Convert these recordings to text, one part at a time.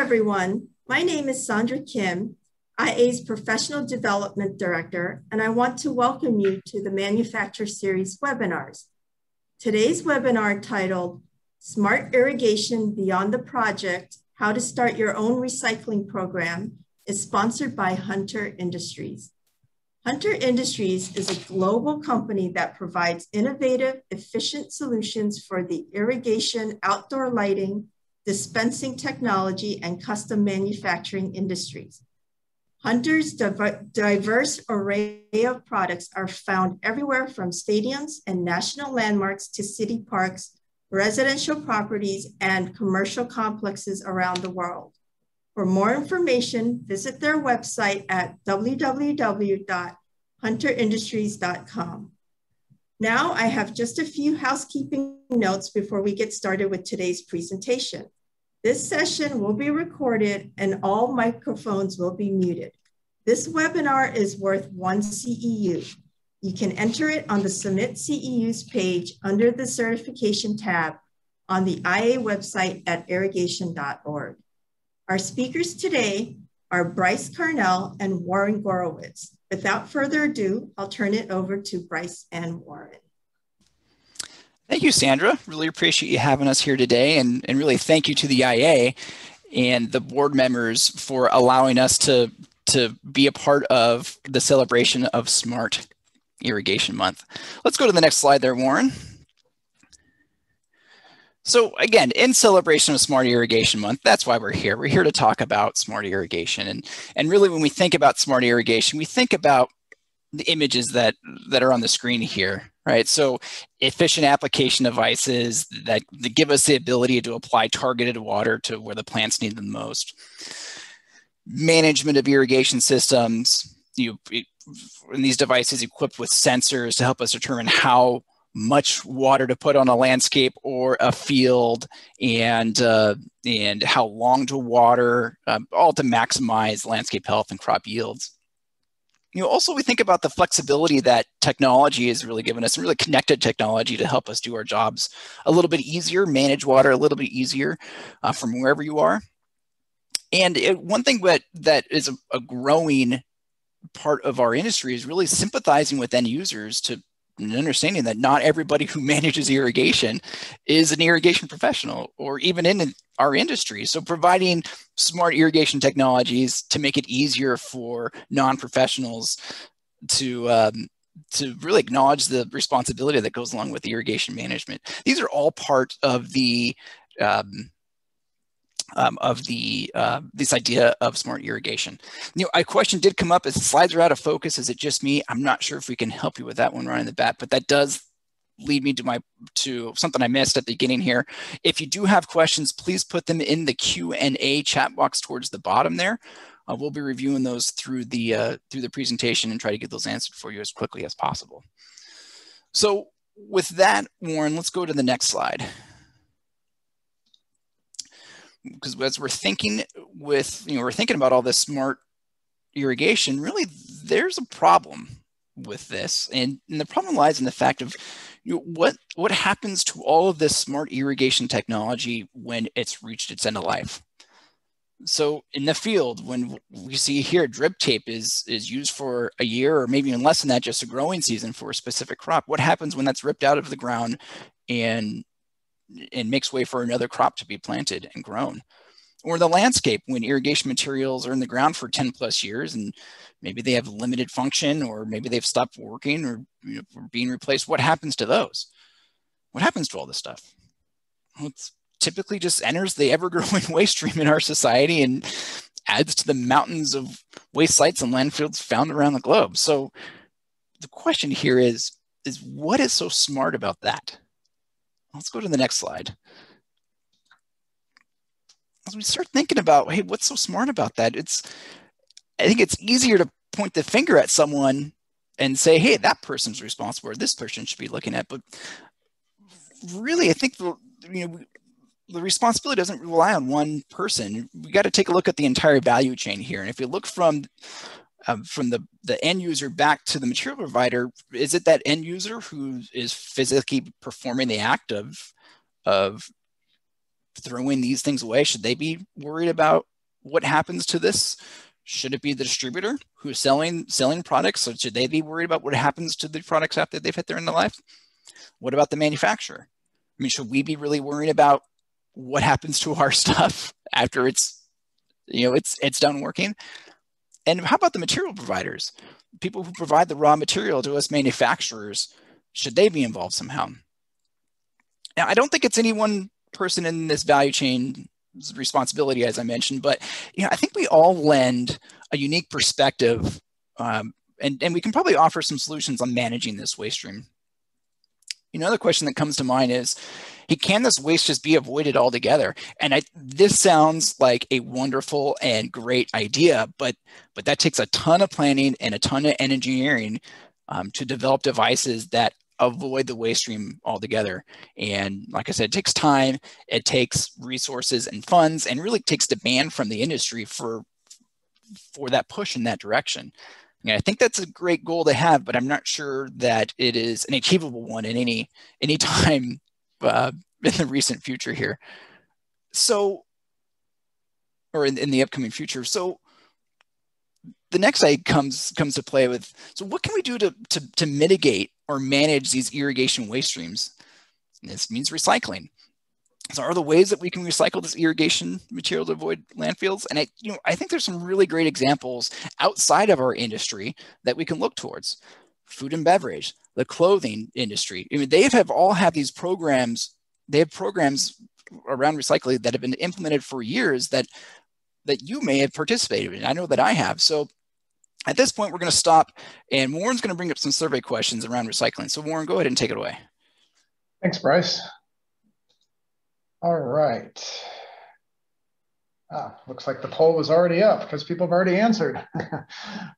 everyone. My name is Sandra Kim, IA's Professional Development Director, and I want to welcome you to the Manufacturer Series webinars. Today's webinar, titled Smart Irrigation Beyond the Project, How to Start Your Own Recycling Program, is sponsored by Hunter Industries. Hunter Industries is a global company that provides innovative, efficient solutions for the irrigation, outdoor lighting, dispensing technology, and custom manufacturing industries. Hunter's diverse array of products are found everywhere from stadiums and national landmarks to city parks, residential properties, and commercial complexes around the world. For more information, visit their website at www.hunterindustries.com. Now I have just a few housekeeping notes before we get started with today's presentation. This session will be recorded and all microphones will be muted. This webinar is worth 1 CEU. You can enter it on the Submit CEUs page under the Certification tab on the IA website at irrigation.org. Our speakers today are Bryce Carnehl and Warren Gorowitz. Without further ado, I'll turn it over to Bryce and Warren. Thank you, Sandra. Really appreciate you having us here today, and really thank you to the IA and the board members for allowing us to be a part of the celebration of Smart Irrigation Month. Let's go to the next slide there, Warren. So again, in celebration of Smart Irrigation Month, that's why we're here. We're here to talk about smart irrigation. And really when we think about smart irrigation, we think about the images that are on the screen here, right? So efficient application devices that give us the ability to apply targeted water to where the plants need them most. Management of irrigation systems, and these devices equipped with sensors to help us determine how much water to put on a landscape or a field, and how long to water, all to maximize landscape health and crop yields. Also, we think about the flexibility that technology has really given us, and really connected technology to help us do our jobs a little bit easier, manage water a little bit easier from wherever you are. And one thing that is a growing part of our industry is really sympathizing with end users and understanding that not everybody who manages irrigation is an irrigation professional or even in our industry. So providing smart irrigation technologies to make it easier for non-professionals to really acknowledge the responsibility that goes along with the irrigation management. These are all part of this idea of smart irrigation. A question did come up: as the slides are out of focus, is it just me? I'm not sure if we can help you with that one right in the bat, but that does lead me to something I missed at the beginning here. If you do have questions, please put them in the Q&A chat box towards the bottom there. We'll be reviewing those through the presentation and try to get those answered for you as quickly as possible. So with that, Warren, let's go to the next slide. Because as we're thinking about all this smart irrigation, really there's a problem with this, and the problem lies in the fact of what happens to all of this smart irrigation technology when it's reached its end of life. So in the field, when we see here drip tape is used for a year or maybe even less than that, just a growing season for a specific crop, what happens when that's ripped out of the ground and makes way for another crop to be planted and grown? Or the landscape, when irrigation materials are in the ground for 10 plus years and maybe they have limited function, or maybe they've stopped working or being replaced. What happens to those? What happens to all this stuff? Well, it typically just enters the ever-growing waste stream in our society and adds to the mountains of waste sites and landfills found around the globe. So the question here is what is so smart about that? Let's go to the next slide. As we start thinking about, hey, what's so smart about that? I think it's easier to point the finger at someone and say, hey, that person's responsible, or this person should be looking at. But really, I think the responsibility doesn't rely on one person. We got to take a look at the entire value chain here. And if you look from the end user back to the material provider, is it that end user who is physically performing the act of throwing these things away? Should they be worried about what happens to this? Should it be the distributor who's selling products? So should they be worried about what happens to the products after they've hit their end of life? What about the manufacturer? I mean, should we be really worried about what happens to our stuff after it's done working? And how about the material providers? People who provide the raw material to us manufacturers, should they be involved somehow? Now, I don't think it's any one person in this value chain's responsibility, as I mentioned, but I think we all lend a unique perspective, and we can probably offer some solutions on managing this waste stream. Another question that comes to mind is, can this waste just be avoided altogether? And this sounds like a wonderful and great idea, but that takes a ton of planning and a ton of engineering to develop devices that avoid the waste stream altogether. And like I said, it takes time, it takes resources and funds, and really takes demand from the industry for that push in that direction. I think that's a great goal to have, but I'm not sure that it is an achievable one in any time in the recent future here. So, or in the upcoming future. So the next slide comes to play with, so what can we do to mitigate or manage these irrigation waste streams? And this means recycling. So are there ways that we can recycle this irrigation material to avoid landfills? And I think there's some really great examples outside of our industry that we can look towards. Food and beverage, the clothing industry. I mean, they have all had these programs. They have programs around recycling that have been implemented for years that you may have participated in. I know that I have. So at this point, we're going to stop, and Warren's going to bring up some survey questions around recycling. So Warren, go ahead and take it away. Thanks, Bryce. All right. Looks like the poll was already up because people have already answered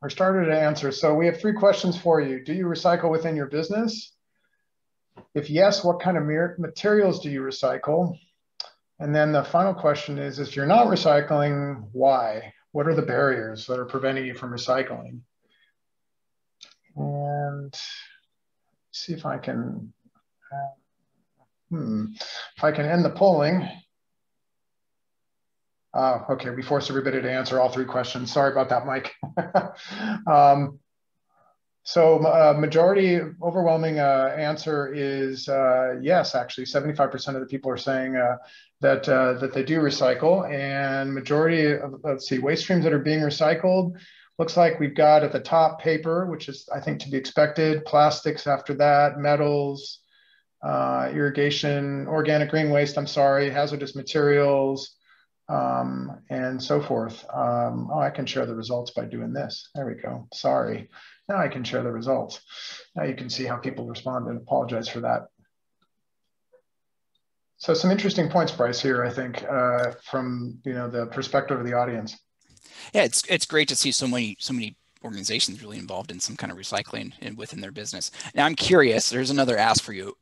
or started to answer. So we have 3 questions for you. Do you recycle within your business? If yes, what kind of materials do you recycle? And then the final question is, if you're not recycling, why? What are the barriers that are preventing you from recycling? And see if I can, if I can end the polling. Okay, we forced everybody to answer all 3 questions. Sorry about that, Mike. Majority, overwhelming answer is yes, actually. 75% of the people are saying that they do recycle, and majority of, let's see, waste streams that are being recycled, looks like we've got at the top paper, which is, I think, to be expected, plastics after that, metals, irrigation, organic green waste, hazardous materials, and so forth. I can share the results by doing this. There we go. Sorry. Now I can share the results. Now you can see how people respond, and apologize for that. So some interesting points, Bryce, here, I think, from the perspective of the audience. Yeah, it's great to see so many organizations really involved in some kind of recycling within their business. Now I'm curious, there's another ask for you.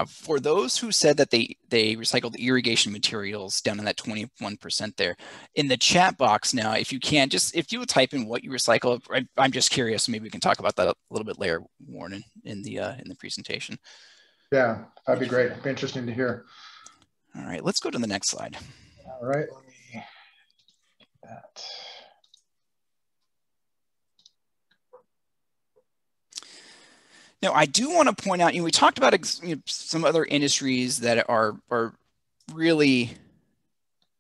For those who said that they recycled irrigation materials down in that 21% there, in the chat box now, if you can, if you would type in what you recycle, I'm just curious, maybe we can talk about that a little bit later, Warren, in the presentation. Yeah, that'd be great. It'd be interesting to hear. All right, let's go to the next slide. All right, let me get that. Now, I do want to point out, we talked about some other industries that are really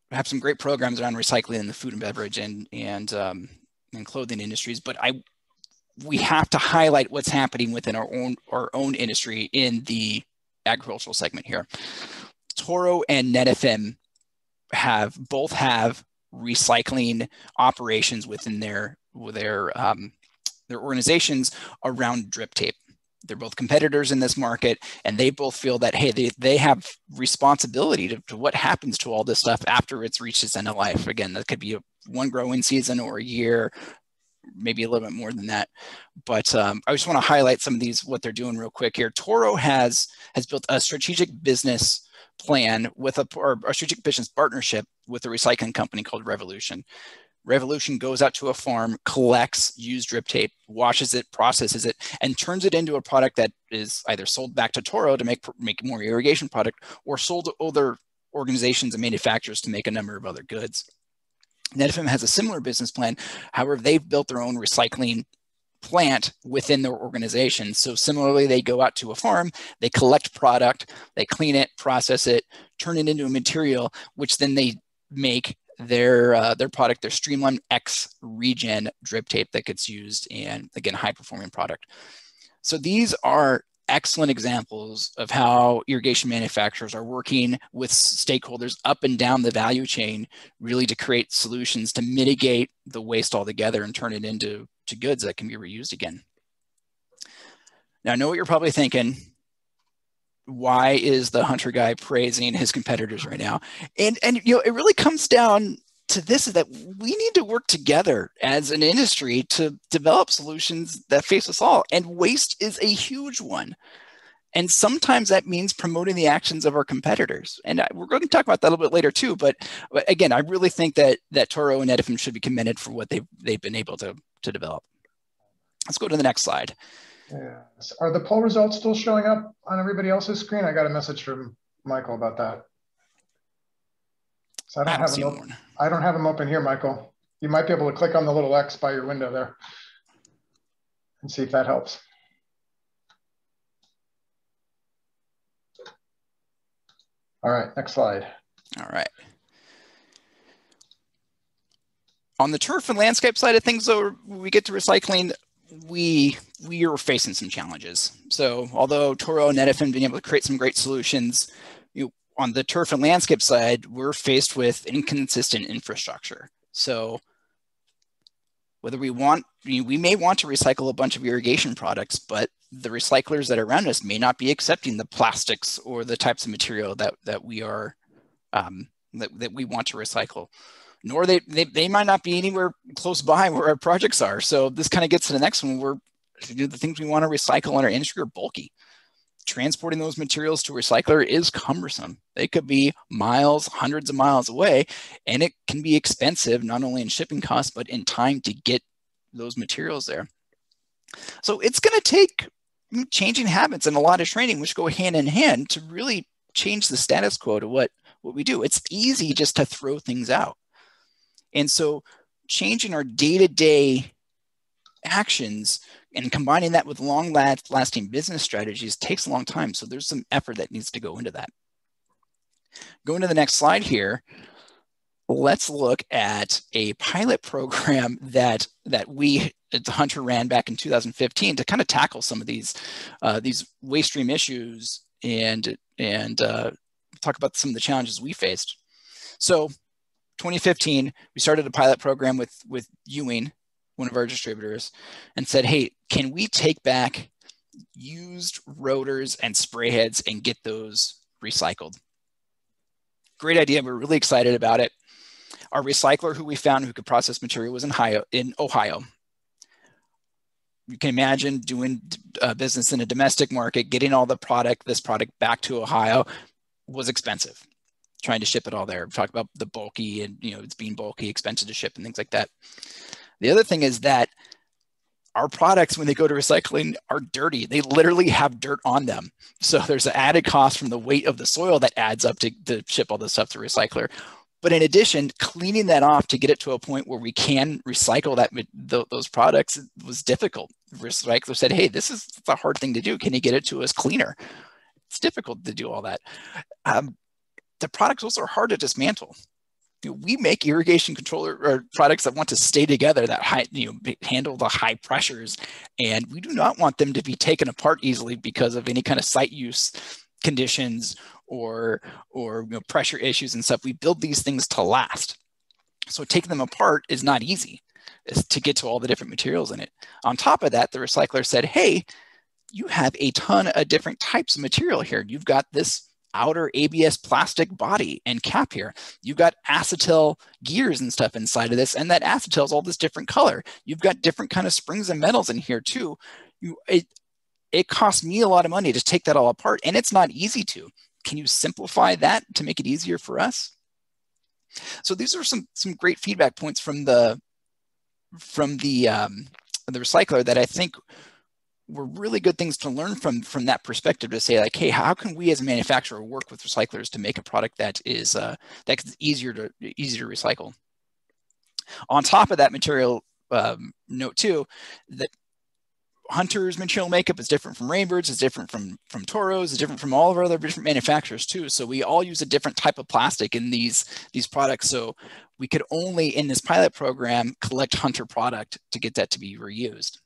have some great programs around recycling in the food and beverage and clothing industries, but we have to highlight what's happening within our own industry in the agricultural segment here. Toro and NetFM both have recycling operations within their organizations around drip tape. They're both competitors in this market, and they both feel that, hey, they have responsibility to what happens to all this stuff after it's reached its end of life. Again, that could be one growing season or a year, maybe a little bit more than that. But I just want to highlight some of what they're doing real quick here. Toro has built a strategic business plan with a strategic business partnership with a recycling company called Revolution. Revolution goes out to a farm, collects used drip tape, washes it, processes it, and turns it into a product that is either sold back to Toro to make more irrigation product, or sold to other organizations and manufacturers to make a number of other goods. Netafim has a similar business plan. However, they've built their own recycling plant within their organization. So similarly, they go out to a farm, they collect product, they clean it, process it, turn it into a material, which then they make their product, their Streamline X Regen drip tape that gets used in, again, high performing product. So these are excellent examples of how irrigation manufacturers are working with stakeholders up and down the value chain, really to create solutions to mitigate the waste altogether and turn it into goods that can be reused again. Now, I know what you're probably thinking. Why is the Hunter guy praising his competitors right now? And you know, it really comes down to this, is that we need to work together as an industry to develop solutions that face us all. And waste is a huge one. And sometimes that means promoting the actions of our competitors. And we're going to talk about that a little bit later too. But again, I really think that Toro and Netafim should be commended for what they've been able to develop. Let's go to the next slide. Yes. Are the poll results still showing up on everybody else's screen? I got a message from Michael about that. So I don't have them open here, Michael. You might be able to click on the little X by your window there and see if that helps. All right, next slide. All right. On the turf and landscape side of things, though, when we get to recycling, we are facing some challenges. So although Toro and Netafim have been able to create some great solutions, on the turf and landscape side, we're faced with inconsistent infrastructure. So whether we may want to recycle a bunch of irrigation products, but the recyclers that are around us may not be accepting the plastics or the types of material that we are that we want to recycle. Nor they might not be anywhere close by where our projects are. So this kind of gets to the next one, where the things we want to recycle in our industry are bulky. Transporting those materials to a recycler is cumbersome. They could be miles, hundreds of miles away, and it can be expensive, not only in shipping costs, but in time to get those materials there. So it's going to take changing habits and a lot of training, which go hand in hand, to really change the status quo to what we do. It's easy just to throw things out. And so changing our day-to-day actions and combining that with long-lasting business strategies takes a long time. So there's some effort that needs to go into that. Going to the next slide here, let's look at a pilot program that we at Hunter ran back in 2015 to kind of tackle some of these waste stream issues and talk about some of the challenges we faced. So 2015, we started a pilot program with Ewing, one of our distributors, and said, hey, can we take back used rotors and spray heads and get those recycled? Great idea. We're really excited about it. Our recycler who we found who could process material was in Ohio. You can imagine doing business in a domestic market, getting all this product back to Ohio was expensive. Trying to ship it all there. We talked about the bulky and, it's being bulky, expensive to ship and things like that. The other thing is that our products, when they go to recycling, are dirty. They literally have dirt on them. So there's an added cost from the weight of the soil that adds up to ship all this stuff to recycler. But in addition, cleaning that off to get it to a point where we can recycle those products was difficult. The recycler said, hey, this is a hard thing to do. Can you get it to us cleaner? It's difficult to do all that. The products also are hard to dismantle. We make irrigation controller or products that want to stay together, that handle the high pressures, and we do not want them to be taken apart easily because of any kind of site use conditions or pressure issues and stuff. We build these things to last. So taking them apart is not easy, to get to all the different materials in it. On top of that, the recycler said, hey, you have a ton of different types of material here. You've got this outer ABS plastic body and cap here. You've got acetal gears and stuff inside of this, and that acetal is all this different color. You've got different kind of springs and metals in here too. It costs me a lot of money to take that all apart, and it's not easy to. Can you simplify that to make it easier for us? So these are some great feedback points from the recycler that I think were really good things to learn from that perspective, to say, like, hey, how can we as a manufacturer work with recyclers to make a product that is that's easier to recycle? On top of that material, note too, that hunters' material makeup is different from rainbirds, is different from toros, is different from all of our other different manufacturers too. So we all use a different type of plastic in these products. So we could only, in this pilot program, collect hunter product to get that to be reused.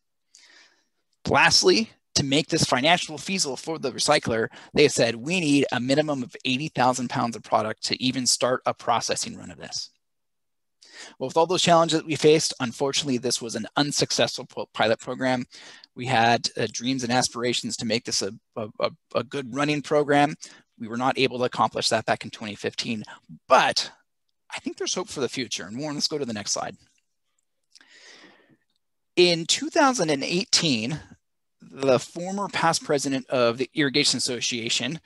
Lastly, to make this financially feasible for the recycler, they said we need a minimum of 80,000 pounds of product to even start a processing run of this. Well, with all those challenges that we faced, unfortunately, this was an unsuccessful pilot program. We had dreams and aspirations to make this a good running program. We were not able to accomplish that back in 2015, but I think there's hope for the future. And Warren, let's go to the next slide. In 2018, the former past president of the Irrigation Association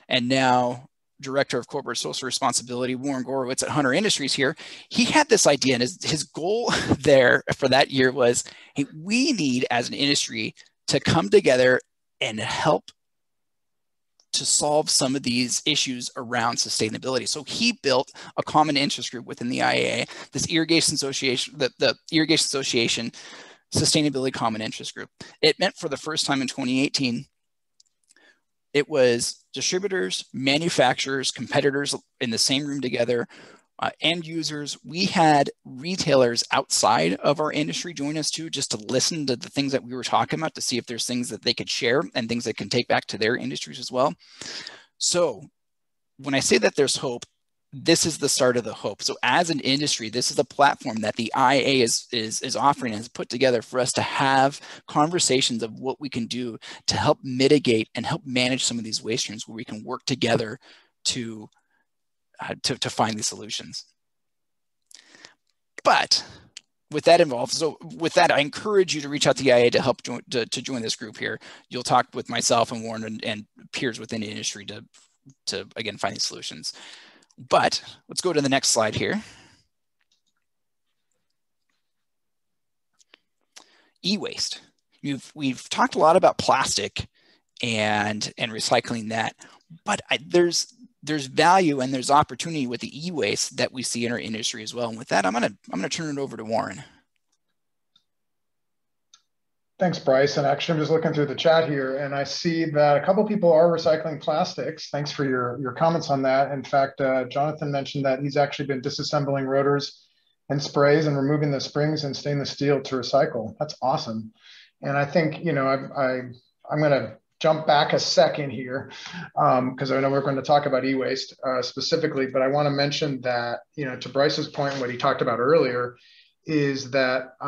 and now Director of Corporate Social Responsibility, Warren Gorowitz at Hunter Industries here, he had this idea, and his goal there for that year was, hey, we need as an industry to come together and help to solve some of these issues around sustainability. So he built a common interest group within the IAA, this Irrigation Association, the Irrigation Association Sustainability Common Interest Group. It meant for the first time in 2018, it was distributors, manufacturers, competitors in the same room together, end users. We had retailers outside of our industry join us too, just to listen to the things that we were talking about, to see if there's things that they could share and things they can take back to their industries as well. So when I say that there's hope, this is the start of the hope. So as an industry, this is a platform that the IAA is offering and has put together for us to have conversations of what we can do to help mitigate and help manage some of these waste streams, where we can work together to find these solutions. But with that involved, so with that, I encourage you to reach out to the IAA to help join this group here. You'll talk with myself and Warren and peers within the industry to again find these solutions. But let's go to the next slide here. E-waste. We've talked a lot about plastic and recycling that, but there's value and there's opportunity with the e-waste that we see in our industry as well. And with that, I'm gonna turn it over to Warren. Thanks, Bryce. And actually, I'm just looking through the chat here, and I see that a couple people are recycling plastics. Thanks for your comments on that. In fact, Jonathan mentioned that he's actually been disassembling rotors and sprays and removing the springs and stainless steel to recycle. That's awesome. And I think, I'm going to jump back a second here because I know we're going to talk about e-waste specifically, but I want to mention that, to Bryce's point, what he talked about earlier, is that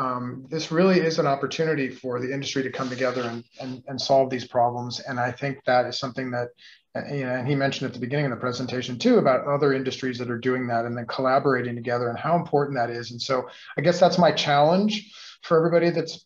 this really is an opportunity for the industry to come together and solve these problems. And I think that is something that, and he mentioned at the beginning of the presentation too, about other industries that are doing that and then collaborating together and how important that is. And so I guess that's my challenge for everybody that's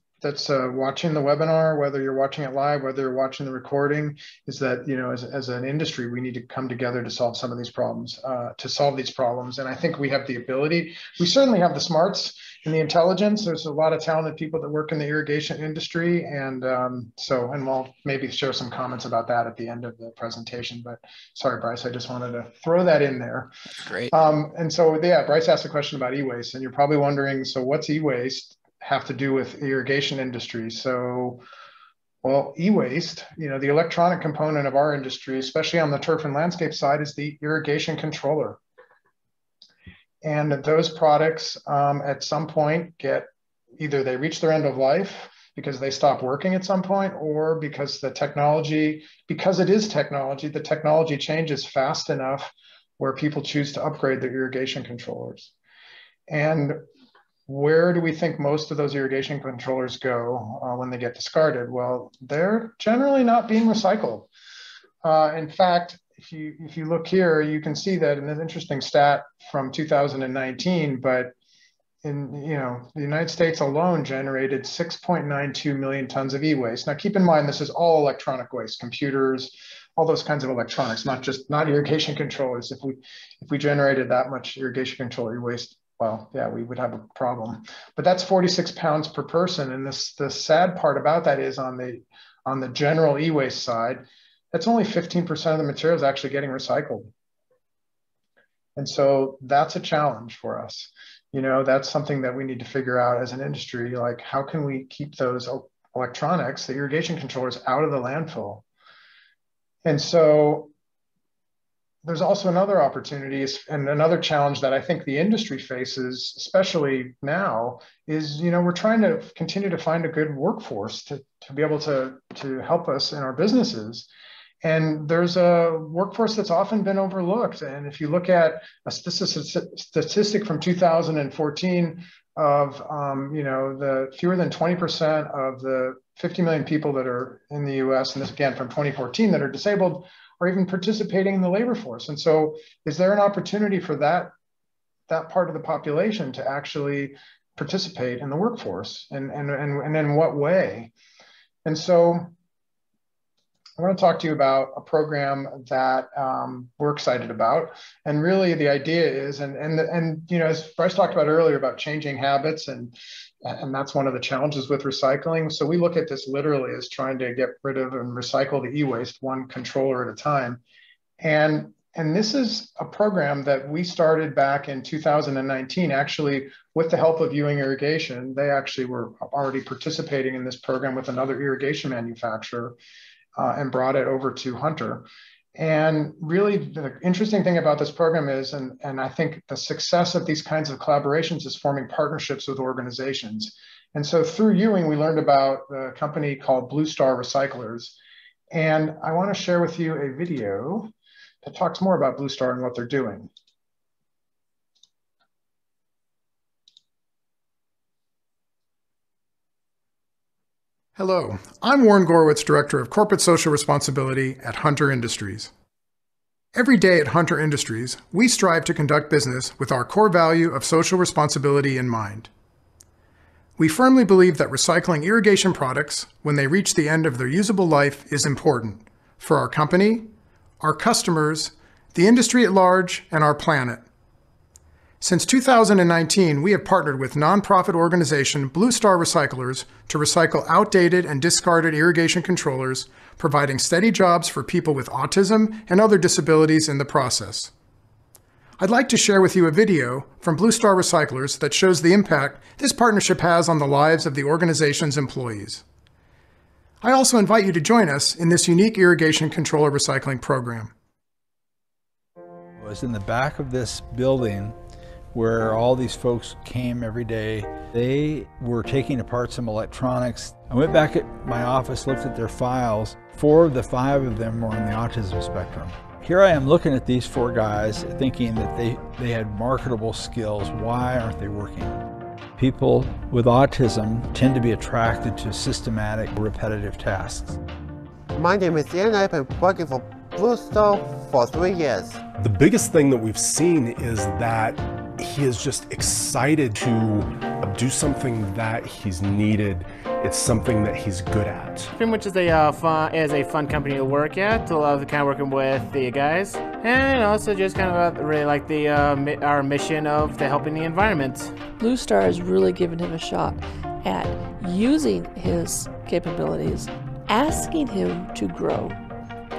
watching the webinar, whether you're watching it live, whether you're watching the recording, is that, as an industry, we need to come together to solve some of these problems, And I think we have the ability. We certainly have the smarts and the intelligence. There's a lot of talented people that work in the irrigation industry. And and we'll maybe share some comments about that at the end of the presentation. But sorry, Bryce, I just wanted to throw that in there. Great. And so, yeah, Bryce asked a question about e-waste, and you're probably wondering, so what's e-waste have to do with irrigation industry? So, well, e-waste, the electronic component of our industry, especially on the turf and landscape side, is the irrigation controller. And those products at some point either they reach their end of life because they stop working at some point, or because the technology changes fast enough where people choose to upgrade their irrigation controllers. And where do we think most of those irrigation controllers go when they get discarded? Well, they're generally not being recycled. In fact, if you look here, you can see that in an interesting stat from 2019, but in the United States alone generated 6.92 million tons of e-waste. Now keep in mind, this is all electronic waste, computers, all those kinds of electronics, not irrigation controllers. If we generated that much irrigation controller waste, well, yeah, we would have a problem. But that's 46 pounds per person. And the sad part about that is on the general e-waste side, that's only 15% of the materials actually getting recycled. And so that's a challenge for us. That's something that we need to figure out as an industry. Like, how can we keep those electronics, the irrigation controllers, out of the landfill? And so there's also another opportunity and another challenge that I think the industry faces, especially now, is, we're trying to continue to find a good workforce to be able to help us in our businesses. And there's a workforce that's often been overlooked. And if you look at a statistic from 2014 of, the fewer than 20% of the 50 million people that are in the US, and this again from 2014, that are disabled, or even participating in the labor force. And so is there an opportunity for that part of the population to actually participate in the workforce, and in what way? And so I want to talk to you about a program that we're excited about. And really the idea is, as Bryce talked about earlier, about changing habits, and that's one of the challenges with recycling. So we look at this literally as trying to get rid of and recycle the e-waste one controller at a time. And this is a program that we started back in 2019, actually with the help of Ewing Irrigation. They actually were already participating in this program with another irrigation manufacturer, and brought it over to Hunter. And really the interesting thing about this program is, and I think the success of these kinds of collaborations is forming partnerships with organizations. And so through Ewing, we learned about a company called Blue Star Recyclers. And I want to share with you a video that talks more about Blue Star and what they're doing. Hello, I'm Warren Gorowitz, Director of Corporate Social Responsibility at Hunter Industries. Every day at Hunter Industries, we strive to conduct business with our core value of social responsibility in mind. We firmly believe that recycling irrigation products when they reach the end of their usable life is important for our company, our customers, the industry at large, and our planet. Since 2019, we have partnered with nonprofit organization Blue Star Recyclers to recycle outdated and discarded irrigation controllers, providing steady jobs for people with autism and other disabilities in the process. I'd like to share with you a video from Blue Star Recyclers that shows the impact this partnership has on the lives of the organization's employees. I also invite you to join us in this unique irrigation controller recycling program. It was in the back of this building where all these folks came every day. They were taking apart some electronics. I went back at my office, looked at their files. 4 of the 5 of them were on the autism spectrum. Here I am looking at these 4 guys thinking that they had marketable skills. Why aren't they working? People with autism tend to be attracted to systematic, repetitive tasks. My name is Ian. I've been working for Blue Star for 3 years. The biggest thing that we've seen is that he is just excited to do something that he's needed. It's something that he's good at. Pretty much is a fun company to work at. I love kind of working with the guys, and also just kind of really like the our mission of helping the environment. Blue Star has really given him a shot at using his capabilities, asking him to grow.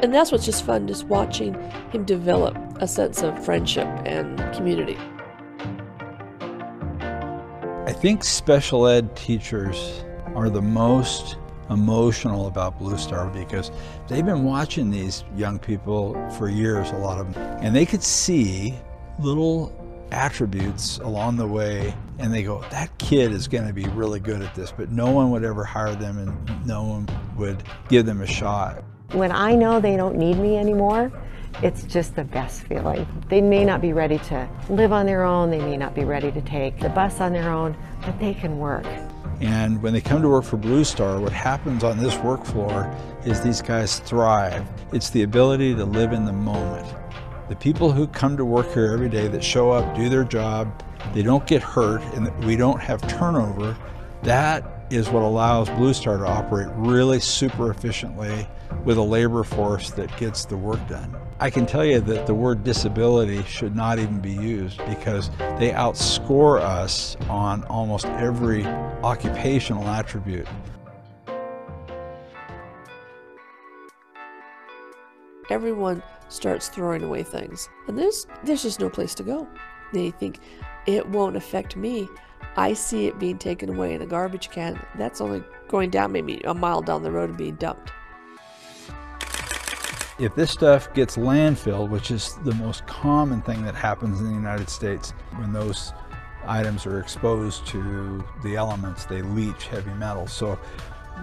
And that's what's just fun, just watching him develop a sense of friendship and community. I think special ed teachers are the most emotional about Blue Star because they've been watching these young people for years, a lot of them, and they could see little attributes along the way, and they go, that kid is going to be really good at this, but no one would ever hire them and no one would give them a shot. When I know they don't need me anymore, it's just the best feeling. They may not be ready to live on their own, they may not be ready to take the bus on their own, but they can work. And when they come to work for Blue Star, what happens on this work floor is these guys thrive. It's the ability to live in the moment. The people who come to work here every day that show up, do their job, they don't get hurt, and we don't have turnover, that is what allows Blue Star to operate really super efficiently with a labor force that gets the work done. I can tell you that the word disability should not even be used because they outscore us on almost every occupational attribute. Everyone starts throwing away things, and there's just no place to go. They think, it won't affect me. I see it being taken away in a garbage can. That's only going down maybe a mile down the road and being dumped. If this stuff gets landfilled, which is the most common thing that happens in the United States, when those items are exposed to the elements, they leach heavy metals. So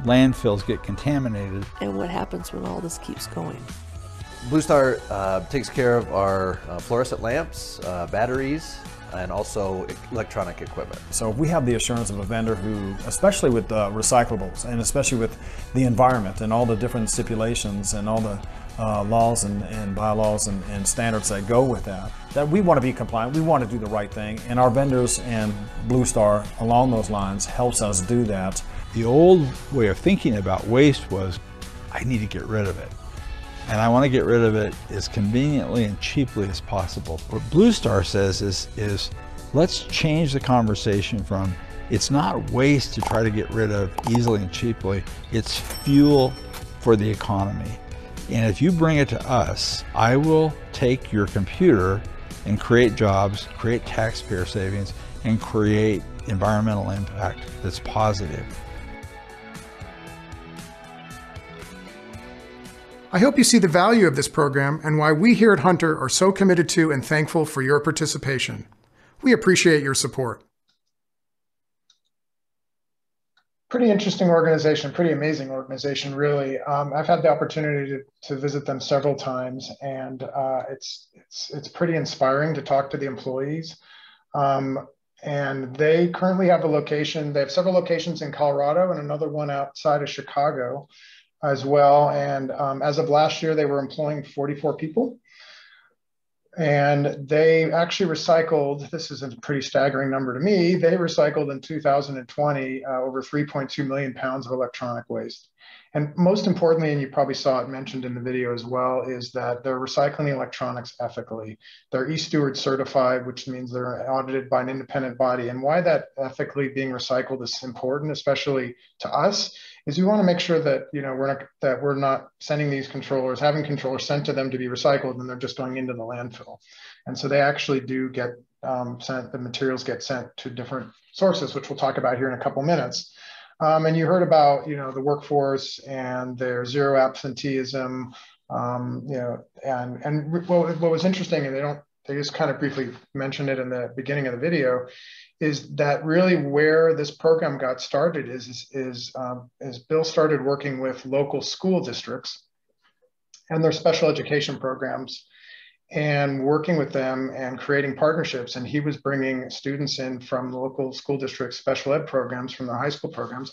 landfills get contaminated. And what happens when all this keeps going? Blue Star takes care of our fluorescent lamps, batteries, and also electronic equipment. So if we have the assurance of a vendor who, especially with recyclables, and especially with the environment and all the different stipulations and all the laws and bylaws and standards that go with that we want to be compliant, we want to do the right thing, and our vendors and Blue Star along those lines helps us do that. The old way of thinking about waste was, I need to get rid of it. And I want to get rid of it as conveniently and cheaply as possible. What Blue Star says is let's change the conversation from, it's not waste to try to get rid of easily and cheaply, it's fuel for the economy. And if you bring it to us, I will take your computer and create jobs, create taxpayer savings, and create environmental impact that's positive. I hope you see the value of this program and why we here at Hunter are so committed to and thankful for your participation. We appreciate your support. Pretty interesting organization, pretty amazing organization, really. I've had the opportunity to visit them several times, and it's pretty inspiring to talk to the employees. And they currently have a location. They have several locations in Colorado and another one outside of Chicago as well. And as of last year, they were employing 44 people. And they actually recycled, this is a pretty staggering number to me, they recycled in 2020 over 3.2 million pounds of electronic waste. And most importantly, and you probably saw it mentioned in the video as well, is that they're recycling electronics ethically. They're e-Steward certified, which means they're audited by an independent body. And why that ethically being recycled is important, especially to us, is we want to make sure that we're not sending these controllers, having controllers sent to them to be recycled, and they're just going into the landfill. And so they actually do get sent, the materials get sent to different sources, which we'll talk about here in a couple minutes. And you heard about the workforce and their zero absenteeism, and what was interesting, and they just kind of briefly mentioned it in the beginning of the video, is that really where this program got started is Bill started working with local school districts and their special education programs and working with them and creating partnerships. And he was bringing students in from the local school district special ed programs, from their high school programs,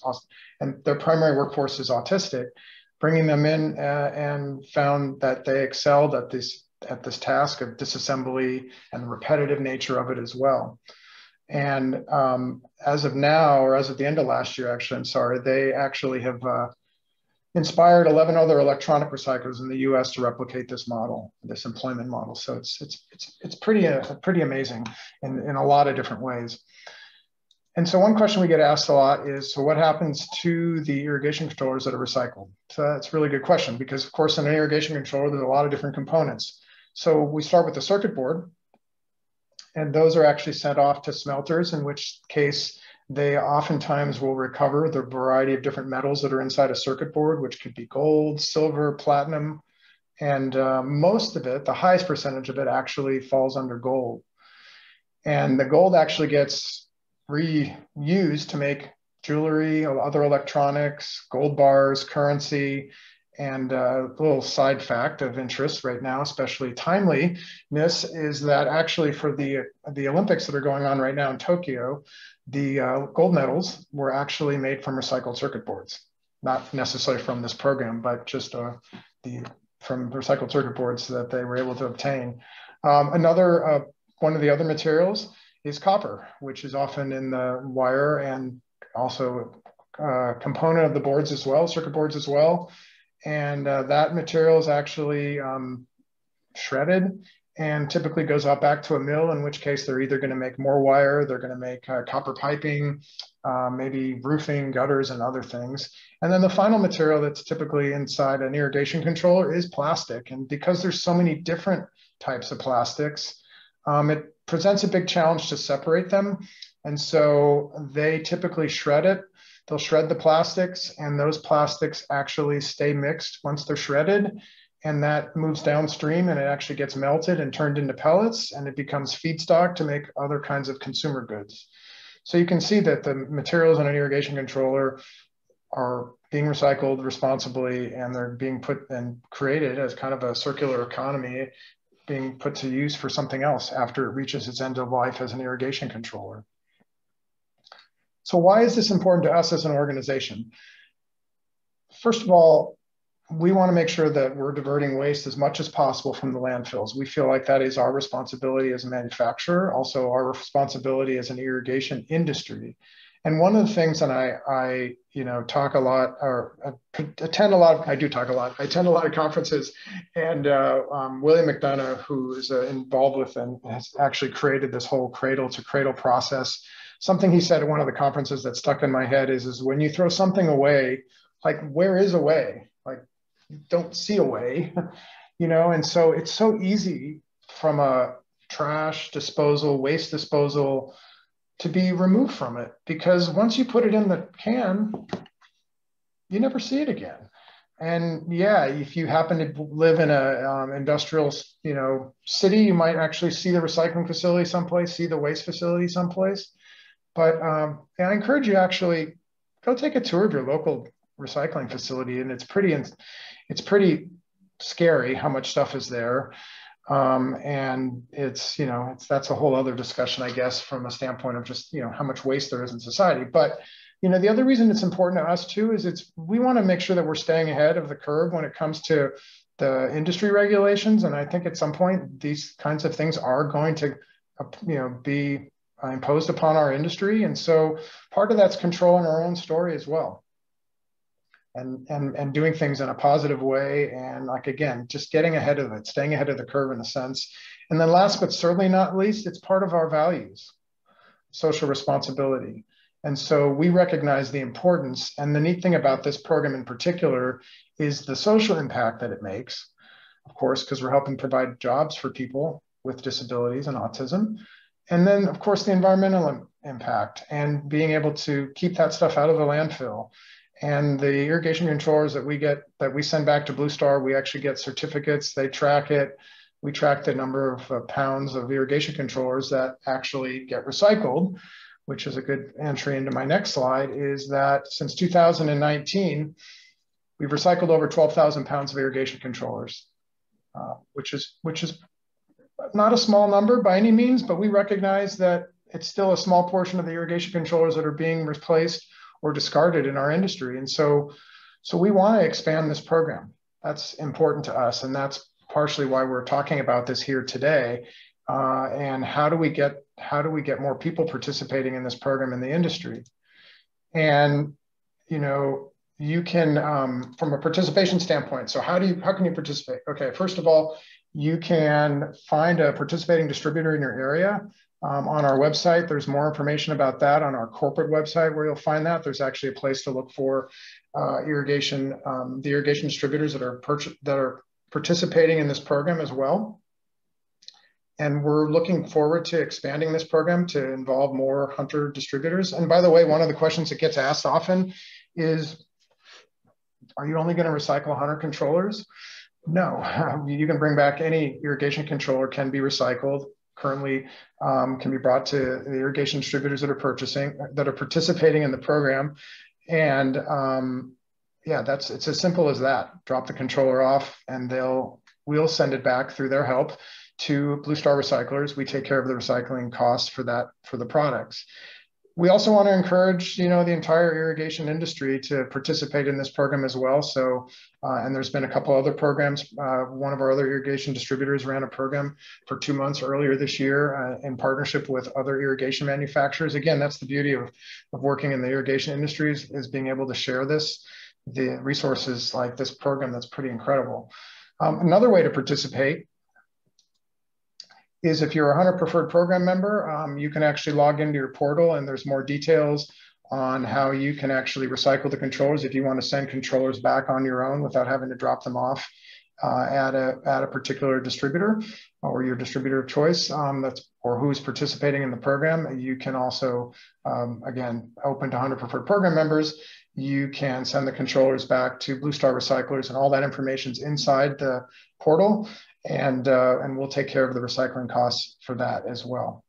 and their primary workforce is autistic, bringing them in and found that they excelled at this task of disassembly and the repetitive nature of it as well. And as of now, or as of the end of last year, actually, I'm sorry, they actually have inspired 11 other electronic recyclers in the U.S. to replicate this model, this employment model. So it's pretty amazing in a lot of different ways. And so one question we get asked a lot is, so what happens to the irrigation controllers that are recycled? So that's a really good question, because of course in an irrigation controller, there's a lot of different components. So we start with the circuit board, and those are actually sent off to smelters, in which case they oftentimes will recover the variety of different metals that are inside a circuit board, which could be gold, silver, platinum, and most of it, the highest percentage of it, actually falls under gold. And the gold actually gets reused to make jewelry, other electronics, gold bars, currency. And a little side fact of interest right now, especially timeliness, is that actually for the Olympics that are going on right now in Tokyo, the gold medals were actually made from recycled circuit boards, not necessarily from this program, but just from recycled circuit boards that they were able to obtain. Another one of the other materials is copper, which is often in the wire and also a component of the boards as well, circuit boards as well. And that material is actually shredded and typically goes out back to a mill, in which case they're either going to make more wire, they're going to make copper piping, maybe roofing, gutters, and other things. And then the final material that's typically inside an irrigation controller is plastic. And because there's so many different types of plastics, It presents a big challenge to separate them. And so they typically shred it. They'll shred the plastics, and those plastics actually stay mixed once they're shredded. And that moves downstream, and it actually gets melted and turned into pellets, and it becomes feedstock to make other kinds of consumer goods. So you can see that the materials in an irrigation controller are being recycled responsibly, and they're being put and created as kind of a circular economy, being put to use for something else after it reaches its end of life as an irrigation controller. So why is this important to us as an organization? First of all, we want to make sure that we're diverting waste as much as possible from the landfills. We feel like that is our responsibility as a manufacturer, also our responsibility as an irrigation industry. And one of the things that I talk a lot, or attend a lot, I attend a lot of conferences, and William McDonough, who is involved with and has actually created this whole cradle to cradle process. Something he said at one of the conferences that stuck in my head is when you throw something away, like, where is away? Like, you don't see away, and so it's so easy from a trash disposal, waste disposal, to be removed from it, because once you put it in the can, you never see it again. And yeah, if you happen to live in a industrial, city, you might actually see the recycling facility someplace, see the waste facility someplace. But I encourage you actually go take a tour of your local recycling facility, and it's pretty scary how much stuff is there. And that's a whole other discussion, I guess, from a standpoint of just, how much waste there is in society. But, the other reason it's important to us too, is we want to make sure that we're staying ahead of the curve when it comes to the industry regulations. And I think at some point, these kinds of things are going to, be imposed upon our industry. And so part of that's controlling our own story as well. And doing things in a positive way. And again, just getting ahead of it, staying ahead of the curve in a sense. And then last, but certainly not least, it's part of our values, social responsibility. And so we recognize the importance. And the neat thing about this program in particular is the social impact that it makes, of course, because we're helping provide jobs for people with disabilities and autism. And then, of course, the environmental impact and being able to keep that stuff out of the landfill. And the irrigation controllers that we send back to Blue Star, we actually get certificates. They track it. We track the number of pounds of irrigation controllers that actually get recycled, which is a good entry into my next slide, is that since 2019, we've recycled over 12,000 pounds of irrigation controllers, which is not a small number by any means, but we recognize that it's still a small portion of the irrigation controllers that are being replaced or discarded in our industry. And so we want to expand this program. That's important to us. And that's partially why we're talking about this here today. And how do we get more people participating in this program in the industry? And, you can, from a participation standpoint, so how can you participate? Okay, first of all, you can find a participating distributor in your area. On our website, there's more information about that on our corporate website where you'll find that. There's actually a place to look for the irrigation distributors that are participating in this program as well. And we're looking forward to expanding this program to involve more hunter distributors. And by the way, one of the questions that gets asked often is, are you only going to recycle hunter controllers? No, you can bring back any irrigation controller, can be recycled. Currently can be brought to the irrigation distributors that are participating in the program. And it's as simple as that. Drop the controller off and we'll send it back through their help to Blue Star Recyclers. We take care of the recycling costs for the products. We also want to encourage, the entire irrigation industry to participate in this program as well. So, and there's been a couple other programs. One of our other irrigation distributors ran a program for 2 months earlier this year in partnership with other irrigation manufacturers. Again, that's the beauty of working in the irrigation industries, is being able to share the resources like this program. That's pretty incredible. Another way to participate is if you're a Hunter Preferred Program member, you can actually log into your portal, and there's more details on how you can actually recycle the controllers if you want to send controllers back on your own without having to drop them off at a particular distributor. or your distributor of choice, or who's participating in the program. You can also, again, open to 100 preferred program members. You can send the controllers back to Blue Star recyclers, and all that information's inside the portal, and we'll take care of the recycling costs for that as well.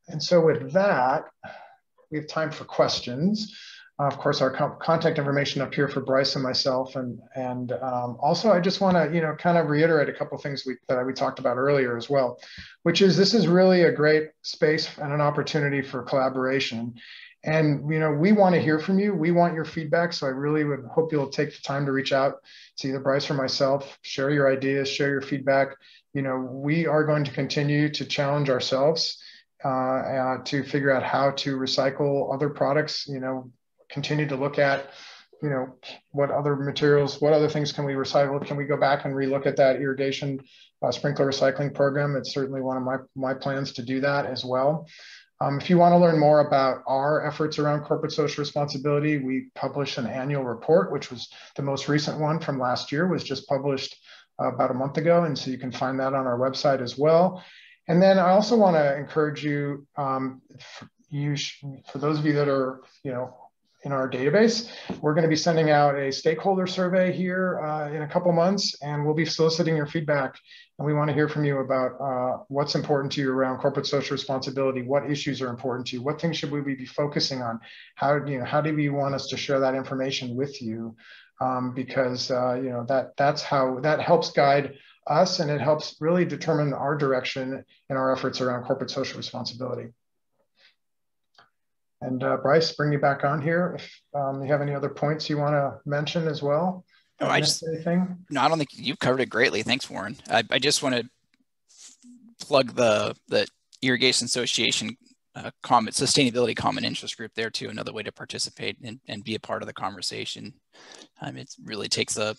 And so with that, we have time for questions. Of course, our contact information up here for Bryce and myself, and also I just want to kind of reiterate a couple of things that we talked about earlier as well, which is this is really a great space and an opportunity for collaboration. And we want to hear from you. We want your feedback. So I really would hope you'll take the time to reach out to either Bryce or myself, share your ideas, share your feedback. We are going to continue to challenge ourselves to figure out how to recycle other products. Continue to look at, what other materials, what other things can we recycle? Can we go back and relook at that irrigation sprinkler recycling program? It's certainly one of my plans to do that as well. If you want to learn more about our efforts around corporate social responsibility, we publish an annual report, which was the most recent one from last year, was just published about a month ago. And so you can find that on our website as well. And then I also want to encourage you, for those of you that are, in our database, we're going to be sending out a stakeholder survey here in a couple months, and we'll be soliciting your feedback. And we want to hear from you about what's important to you around corporate social responsibility, what issues are important to you, what things should we be focusing on, how do we want us to share that information with you, because that helps guide us, and it helps really determine our direction in our efforts around corporate social responsibility. And Bryce, bring you back on here if you have any other points you want to mention as well. No, I don't think you've covered it greatly. Thanks, Warren. I just want to plug the Irrigation Association Sustainability Common Interest Group there too. Another way to participate and be a part of the conversation. It really takes an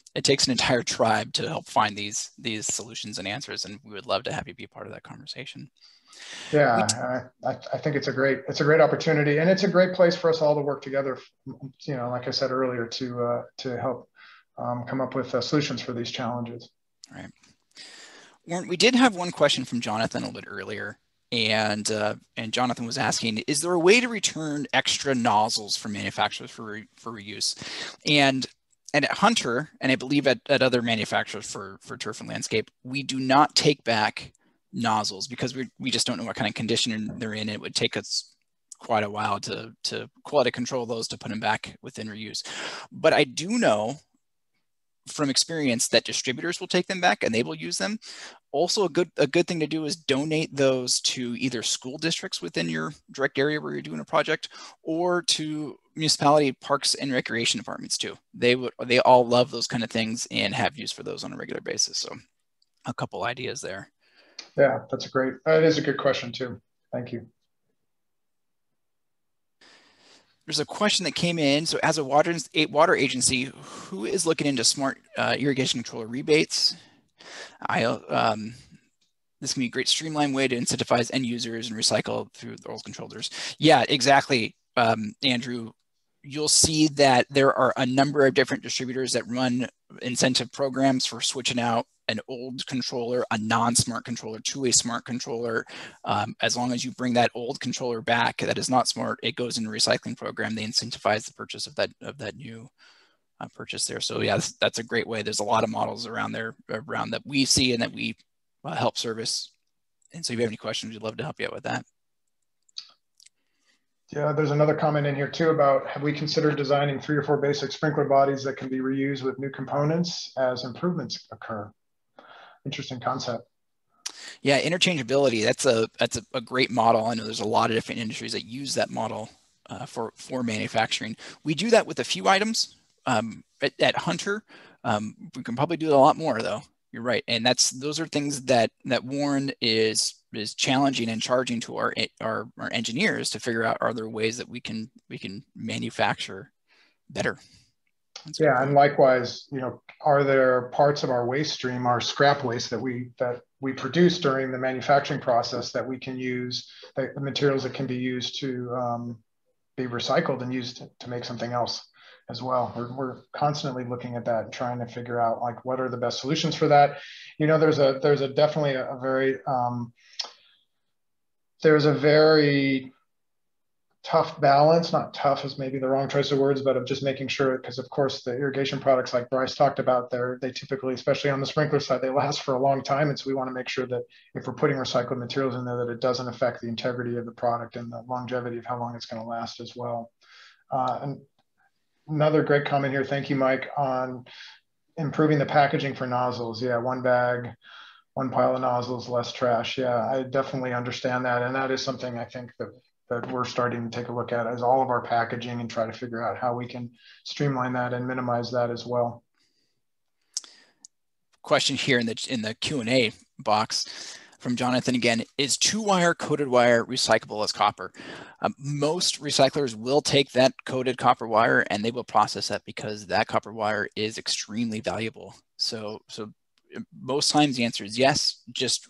entire tribe to help find these solutions and answers, and we would love to have you be a part of that conversation. Yeah, I think it's a great opportunity, and it's a great place for us all to work together. Like I said earlier, to help come up with solutions for these challenges. Right. Warren, we did have one question from Jonathan a little bit earlier, and Jonathan was asking, is there a way to return extra nozzles from manufacturers for reuse? And at Hunter, and I believe at other manufacturers for turf and landscape, we do not take back nozzles because we just don't know what kind of condition they're in. It would take us quite a while to quality control those to put them back within reuse. But I do know from experience that distributors will take them back and they will use them. Also, a good thing to do is donate those to either school districts within your direct area where you're doing a project, or to municipality parks and recreation departments too. They all love those kind of things and have use for those on a regular basis. So a couple ideas there. Yeah, that is a good question too. Thank you. There's a question that came in. So as a water agency, who is looking into smart irrigation controller rebates? This can be a great streamlined way to incentivize end users and recycle through those controllers. Yeah, exactly, Andrew. You'll see that there are a number of different distributors that run incentive programs for switching out an old controller, a non-smart controller, to a smart controller. As long as you bring that old controller back that is not smart, it goes in a recycling program. They incentivize the purchase of that new purchase there. So yeah, that's a great way. There's a lot of models around that we see and that we help service. And so if you have any questions, we'd love to help you out with that. Yeah, there's another comment in here too about, have we considered designing 3 or 4 basic sprinkler bodies that can be reused with new components as improvements occur? Interesting concept. Yeah, interchangeability, that's a great model. I know there's a lot of different industries that use that model for manufacturing. We do that with a few items at Hunter. We can probably do it a lot more though. You're right, and those are things that Warren is challenging and charging to our engineers to figure out, are there ways that we can manufacture better. Yeah, and likewise, are there parts of our waste stream, our scrap waste that we produce during the manufacturing process that we can use, the materials that can be used to be recycled and used to make something else as well. We're constantly looking at that and trying to figure out like what are the best solutions for that. You know, there's definitely a very tough balance, not tough is maybe the wrong choice of words, but of just making sure, because of course the irrigation products like Bryce talked about, they typically, especially on the sprinkler side, they last for a long time. And so we want to make sure that if we're putting recycled materials in there, that it doesn't affect the integrity of the product and the longevity of how long it's going to last as well. And another great comment here, thank you, Mike, on improving the packaging for nozzles. Yeah, one bag, one pile of nozzles, less trash. Yeah, I definitely understand that. And that is something I think that we're starting to take a look at as all of our packaging and try to figure out how we can streamline that and minimize that as well. Question here in the Q&A box from Jonathan again, is 2-wire coated wire recyclable as copper? Most recyclers will take that coated copper wire and they will process that because that copper wire is extremely valuable. So most times the answer is yes. Just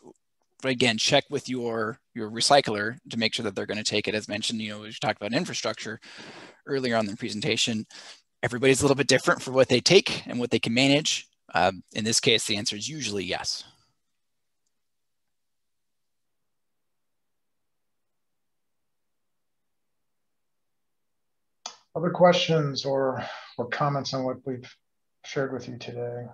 again, check with your recycler to make sure that they're going to take it. As mentioned, you know, we talked about infrastructure earlier on in the presentation. Everybody's a little bit different for what they take and what they can manage. In this case, the answer is usually yes. Other questions or comments on what we've shared with you today?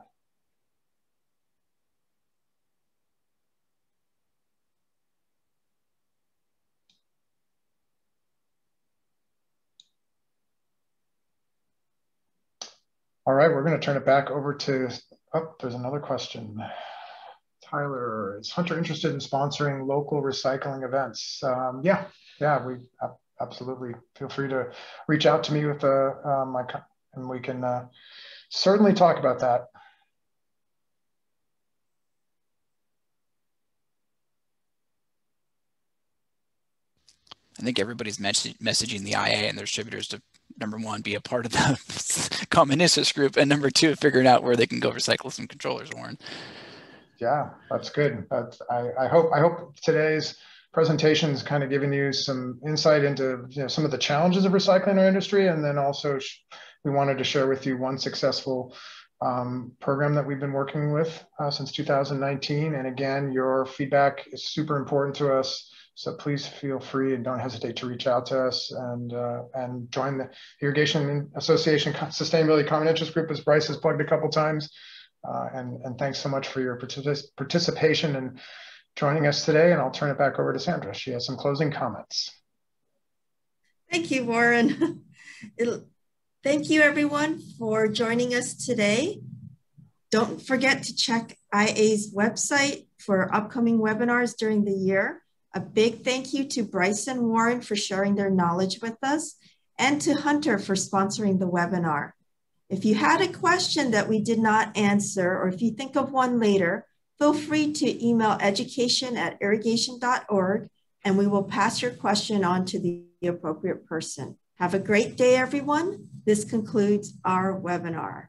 All right, we're going to turn it back over to, oh, there's another question. Tyler, is Hunter interested in sponsoring local recycling events? Yeah, we absolutely feel free to reach out to me with and we can certainly talk about that. I think everybody's messaging the IA and their distributors to, number one, be a part of the common interest group, and number two, figuring out where they can go recycle some controllers, Warren. Yeah, that's good. I hope today's presentation is kind of giving you some insight into some of the challenges of recycling in our industry, and then also we wanted to share with you one successful program that we've been working with since 2019. And again, your feedback is super important to us. So please feel free and don't hesitate to reach out to us and join the Irrigation Association Sustainability Common Interest Group, as Bryce has plugged a couple times. And thanks so much for your participation and joining us today. And I'll turn it back over to Sandra. She has some closing comments. Thank you, Warren. Thank you, everyone, for joining us today. Don't forget to check IA's website for upcoming webinars during the year. A big thank you to Bryce and Warren for sharing their knowledge with us, and to Hunter for sponsoring the webinar. If you had a question that we did not answer, or if you think of one later, feel free to email education@irrigation.org, and we will pass your question on to the appropriate person. Have a great day, everyone. This concludes our webinar.